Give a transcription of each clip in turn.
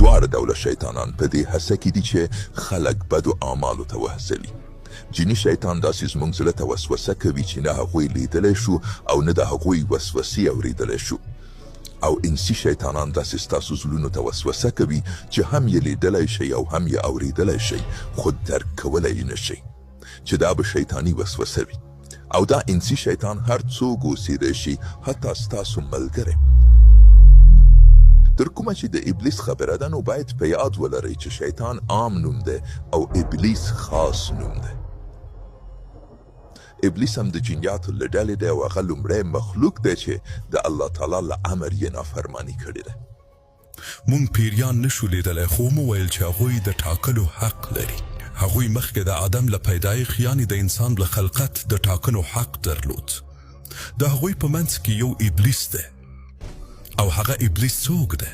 دواړه ډوله شیطانان په دې هڅه کې دي چې خلک بدو اعمالو ته وهڅوي. جني شیطان داسې زموږ زړه ته وسوسه کوي چې نه هغوی لیدلی شو او نه د هغوی وسوسې اورېدلی شو، او انسي شیطانان داسې ستاسو زړونو ته وسوسه کوي چې هم یې لیدلی شئ او هم یې اورېدلی شئ خو درک کولی یې نه شئ، چې دا به شیطاني وسوسه وي. او دا انسي شیطان هر څوک اوسېدی شي، حتی ستاسو ملګری. تر کومه چې د ابلیس خبره ده نو باید په یاد ولرئ چې شیطان عام نوم دی او ابلیس خاص نوم دی. ابلیس هم د جنیاتو له ډلې دی او هغه لومړی مخلوق دی چې د الله تعالی له امر یې نافرماني کړې ده. مونږ پیریان نشو لیدلی، خو مو ویل چې هغوی د ټاکلو حق لري. هغوی مخکې د آدم له پیدایښت یعنې د انسان له خلقت د ټاکلو حق درلود. د هغوی په منځ کې یو ابلیس دی، او هغه ابلیس څوک دی؟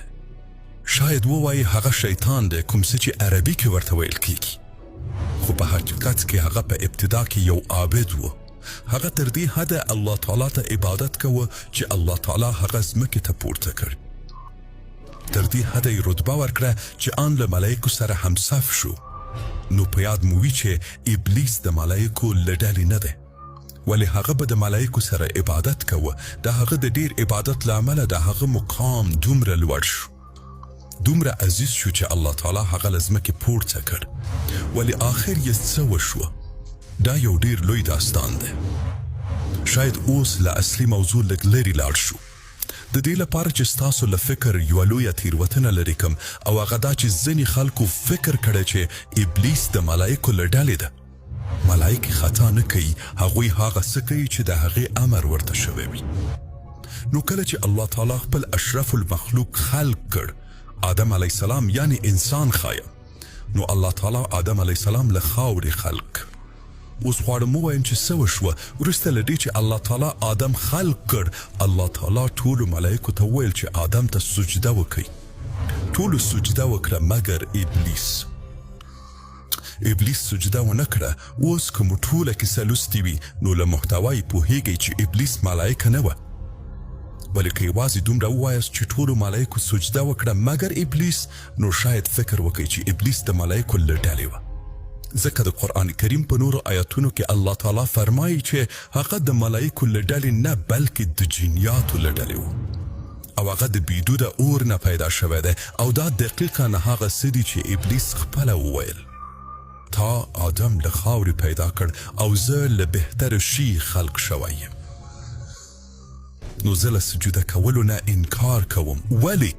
شاید ووایي هغه شیطان دی، کوم څه چې عربي کې ورته ویل کیږي، خو په حقیقت کې هغه په ابتدا کې یو عابد و. هغه تر دې حده الله تعالی ته عبادت کوه چې الله تعالی هغه ځمکې ته پورته کړ. تر دې حده یې رتبه ورکړه چې ان له ملایکو سره همصف شو. نو په یاد مو وي چې ابلیس د ملایکو له ډلې نه دی، ولې هغه به د ملایکو سره عبادت کوه. د هغه د ډیر عبادت له امله د هغه مقام دومره لوړ شو، دومره عزیز شو چې الله تعالی هغه له ځمکې پورته کړ. ولې آخر یې څه وشوه؟ دا یو ډیر لوی داستان دی. شاید اوس له اصلي موضوع لږ لرې لاړ شو. د دې لپاره چې ستاسو له فکر یوه لویه تېروتنه لرې کړم، او هغه دا چې ځینې خلکو فکر کړی چې ابلیس د ملایکو له ډلې ده. ملایکې خطا نه کوي، هغوی هغه څه کوي چې د هغې امر ورته شوی وي. نو کله چې الله تعالی خپل اشرف المخلوق خلق کړ، آدم علیه السلام یعنی انسان خایم، نو الله تعالی آدم علیه السلام له خاورې خلق. اوس غواړم ووایم چې څه وشوه. وروسته له دې چې الله تعالی آدم خلق کړ، الله تعالی ټولو ملایکو ته وویل چې آدم ته سجده وکړئ. ټولو سجده وکړه مګر ابلیس. ابلیس سجده ونه کړه. اوس که مو ټوله کیسه لوستې وي نو له محتوا یې پوهیږئ چې ابلیس ملایکه نه وه. ولې که یوازې دومره ووایاست چې ټولو ملایکو سجده وکړه مګر ابلیس، نو شاید فکر وکړئ چې ابلیس د ملایکو له ډلې وه. ځکه د قرآن کریم په نورو آیاتونو کې الله تعالی فرمایي چې هغه د ملایکو له ډلې نه بلکې د جنیاتو له ډلې و، او هغه د بیدوده اور نه پیدا شوی دی. او دا دقیقا هغه څه دي چې ابلیس خپله وویل: تا آدم له خاورې پیدا کړ او زه له بهتر شي خلق شوی یم. نو زه له سجده کولو نه انکار کوم. ولې؟